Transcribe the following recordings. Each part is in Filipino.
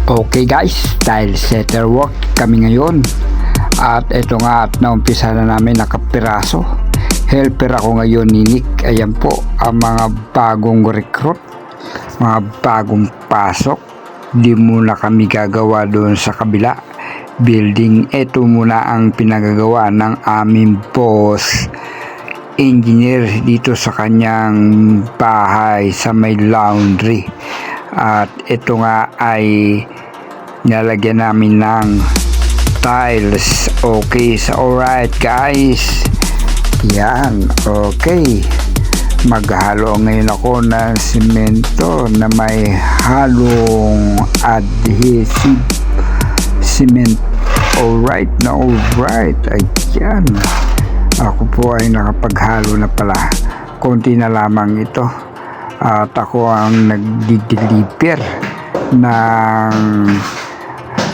Okay guys, tile setter work kami ngayon. At ito nga, at naumpisa na namin nakapiraso. Helper ako ngayon ni Nick. Ayan po ang mga bagong recruit, mga bagong pasok. Di muna kami gagawa doon sa kabila building. Ito muna ang pinagagawa ng aming boss engineer dito sa kanyang bahay sa may laundry. At ito nga ay nalagyan namin ng tiles. Okay, so alright guys, yan, okay. Maghalo ngayon ako ng simento na may halong adhesive cement. Alright na alright. Ayan, ako po ay nakapaghalo na pala. Konti na lamang ito. At ako ang nagdi-deliver ng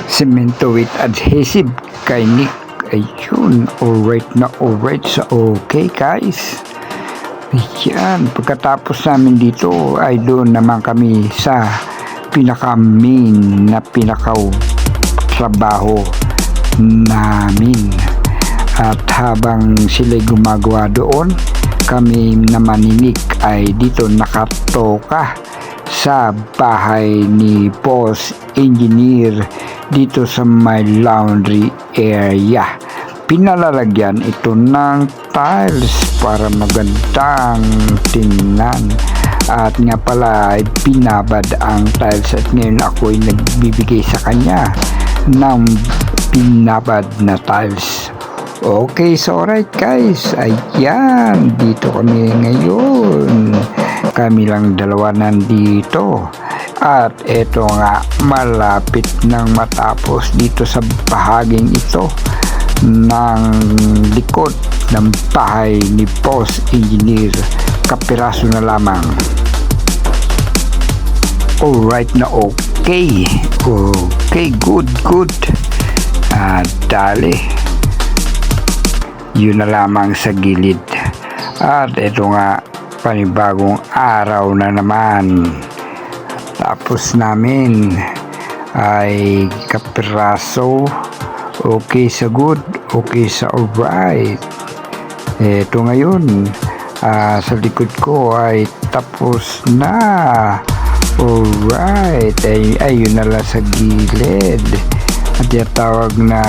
cemento with adhesive kay Nick. Ayun, alright na alright. So okay guys, ayan, pagkatapos namin dito ay doon naman kami sa pinaka main na trabaho namin. At habang sila'y gumagawa doon, kami naman ni Nick ay dito nakatoka sa bahay ni boss engineer dito sa my laundry area. Pinalalagyan ito ng tiles para magandang tingnan. At nga pala ay pinabad ang tiles at ngayon ako ay nagbibigay sa kanya ng pinabad na tiles. Okay, so alright guys, ayan, dito kami ngayon. Kami lang dalawa nandito. At eto nga, malapit nang matapos dito sa bahaging ito ng likod ng bahay ni boss engineer. Kapiraso na lamang. Alright na okay. Okay, good. Dali. Yun na lamang sa gilid. At ito nga, panibagong araw na naman. Tapos namin ay kapiraso. Okay sa good, okay sa alright. Ito ngayon, sa likod ko ay tapos na. Alright, ayun na lang sa gilid. At yung tawag na,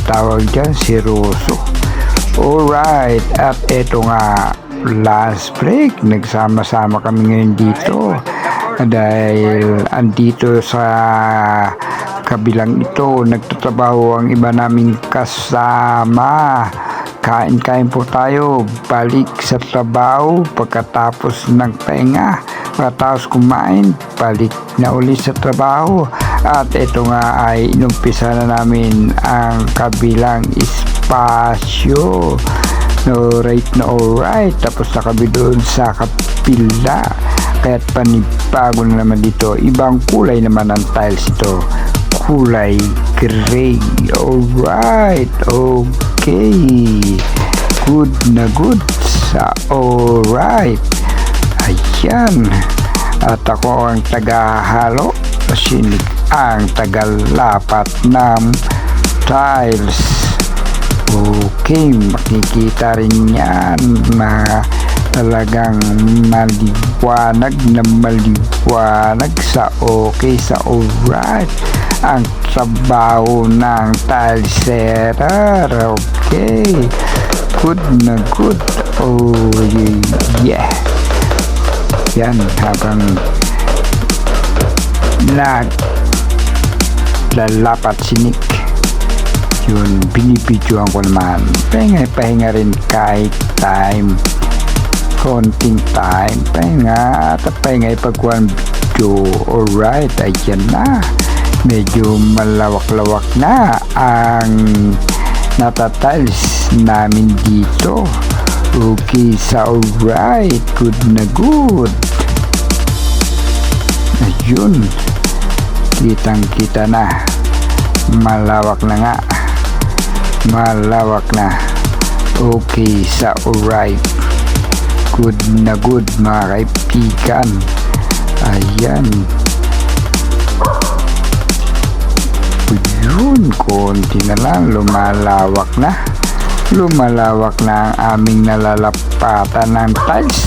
tawag dyan, siroso. Alright, at eto nga, last break, nagsama-sama kami ngayon dito dahil andito sa kabilang ito nagtatrabaho ang iba naming kasama. Kain-kain po tayo, balik sa trabaho pagkatapos ng pahinga. Pagkatapos kumain, balik na ulit sa trabaho. At ito nga ay inumpisa na namin ang kabilang espasyo. Alright na alright. Tapos na kami doon sa kapila. Kaya't panibago na naman dito. Ibang kulay naman ang tiles ito. Kulay gray. Alright. Okay. Good na good sa alright. Ayan. At ako ang tagahalo. Sinig ang tagalapat ng tiles. Okay, makikita rin yan na talagang maliwanag sa okay sa alright ang trabaho ng tile setter. Okay, good na good. Oh yeah, yan, habang naglalapat si Nick, yun, binibidyoan ko naman. Pahinga rin kahit time, konting time, pahinga ipagkuhan video. Alright, ayan na, medyo malawak-lawak na ang natatiles namin dito. Okay sa alright, good na good. Ayun, kitang-kita na, malawak na nga, malawak na. Okay sa alright, good na good mga kaibigan. Ayan, konti na lang, lumalawak na ang aming nalalapatan ng tiles.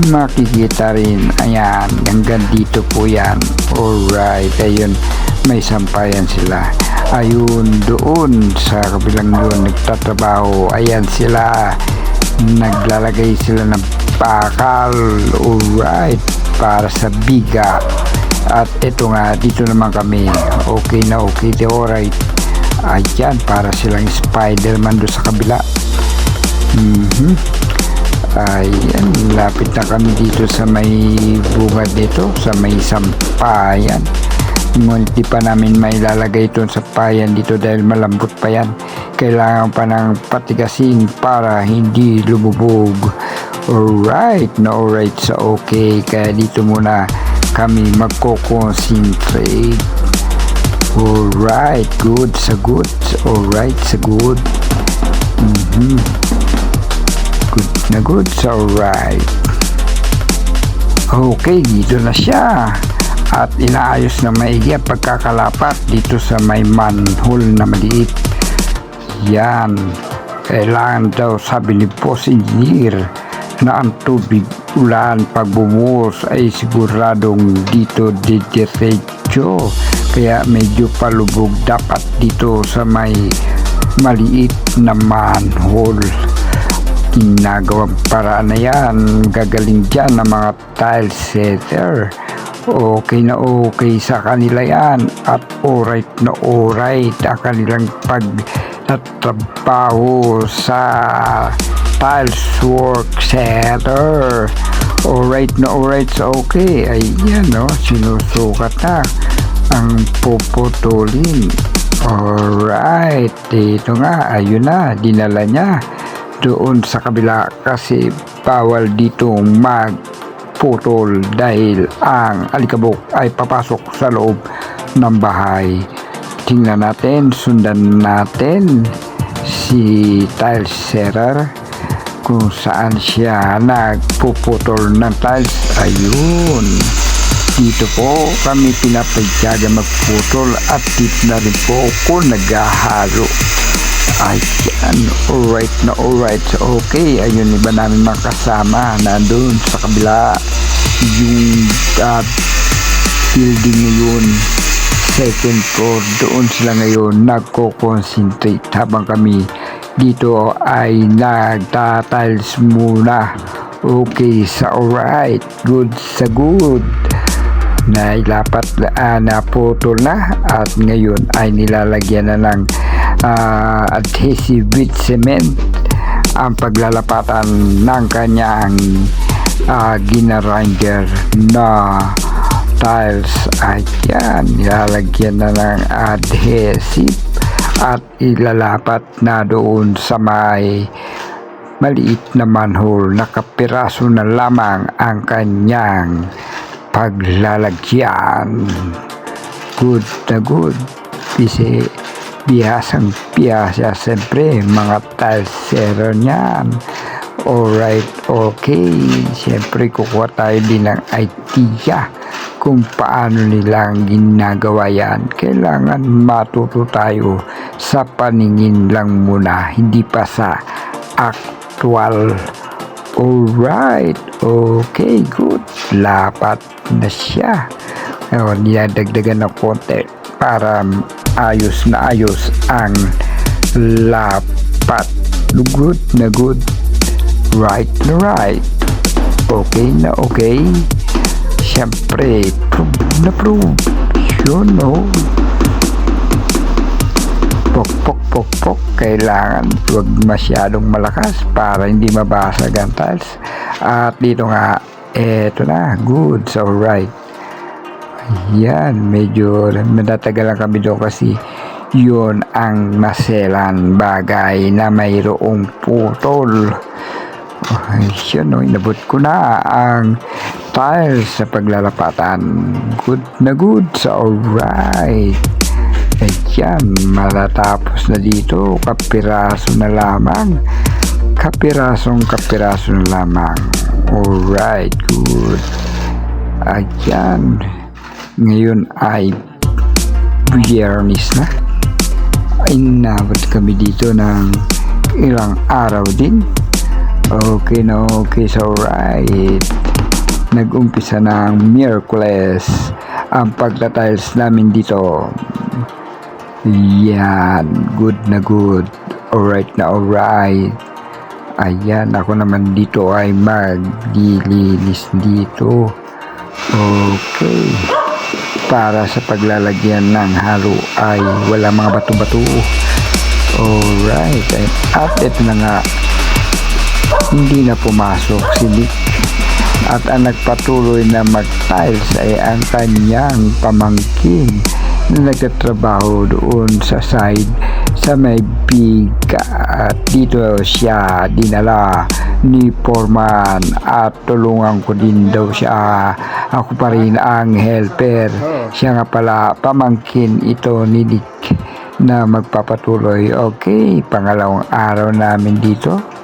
Makikita rin, ayan, hanggang dito po yan. Alright, ayun, may sampayan sila. Ayun, doon sa kabilang yun nagtatrabaho, ayan sila, naglalagay sila ng bakal. Alright, para sa biga. At ito nga, dito naman kami, okay na okay, alright. Ayan, para silang Spider-Man doon sa kabila. Ayan, lapit na kami dito sa may bungad dito, sa may sampayan. Ngunit di pa namin mailalagay ito sa payan dito dahil malambot pa yan. Kailangan pa ng patigasin para hindi lumubog. Alright, na alright sa okay. Kaya dito muna kami magko-concentrate. Alright, good sa good. Alright sa good. Good na good sa alright. Okay, dito na siya. At inaayos na maigi ang pagkakalapat dito sa may manhole na maliit. Yan. Kailangan daw, sabi ni Boss Engineer, na ang tubig ulan pag bumuhos ay siguradong dito didiretso. Kaya medyo palubog dapat dito sa may maliit na manhole. Ginagawang paraan na yan, gagaling dyan ng mga tile setter. Okay na okay sa kanila yan at alright na alright ang kanilang pagtatrabaho sa tiles work setter. Alright na alright sa okay. Ayan, no, sinusukat na ang puputulin. Alright, dito nga, ayun na, dinala niya doon sa kabila kasi bawal dito magputol dahil ang alikabok ay papasok sa loob ng bahay. Tingnan natin, sundan natin si tile setter kung saan siya nagpuputol ng tiles. Ayun, dito po kami pinapagyaga magputol at dito na rin po ako naghahalo. Ayan, alright na alright. So, okay, ayun, iba namin mga kasama nandun sa kabila yung building ngayon, second floor. Doon sila ngayon nagko-concentrate habang kami dito ay nagtatiles muna. Okay sa alright, good sa good. Nailapat na putol na at ngayon ay nilalagyan na ng adhesive with cement ang paglalapatan ng kanyang ginarinder na tiles. Ayan, nilalagyan na ng adhesive at ilalapat na doon sa may maliit na manhole. Nakapiraso na lamang ang kanyang paglalagyan. Good na good. Kasi bihasang bihasa siyempre mga tiles setter niyan. Alright, okay, siyempre kukuha tayo din ng idea kung paano nilang ginagawa yan. Kailangan matuto tayo sa paningin lang muna, hindi pa sa actual. Alright, okay, good. Lapat na siya. Dinadagdagan ng konti para ayos na ayos ang lapat. Good na good. Right na right. Okay na okay. Siyempre, prove na prove. Yun, no? Pok, pok, pok, pok. Kailangan huwag masyadong malakas para hindi mabasag ang tiles. At dito nga, eto na. Good. So, right. Ayan, medyo natatagalan kami doon kasi yun ang maselan bagay na mayroong putol. Yun, no, inabot ko na ang tiles sa paglalapatan. Good na good. So, alright. Ayan, matatapos na dito. Kapiraso na lamang. Kapiraso na lamang. Alright, good. Ayan. Ngayon ay Biyernes na. inabot kami dito ng ilang araw din. Okay na okay, so right. Nag-umpisa ng Miyerkules ang pagtatiles namin dito. Yan, good na good. Alright na alright. Ayan, ako naman dito ay maglilinis dito. Okay. Para sa paglalagyan ng halo ay wala mga bato-bato. Alright. At ito na nga, hindi na pumasok si Nick. At ang nagpatuloy na mag-tiles ay ang kanyang pamangkin na nagtatrabaho doon sa side sa may biga. At dito siya dinala ni Foreman at tulungan ko din daw siya. Ako pa rin ang helper. Siya nga pala pamangkin ito ni Nick na magpapatuloy. Okay, pangalawang araw namin dito.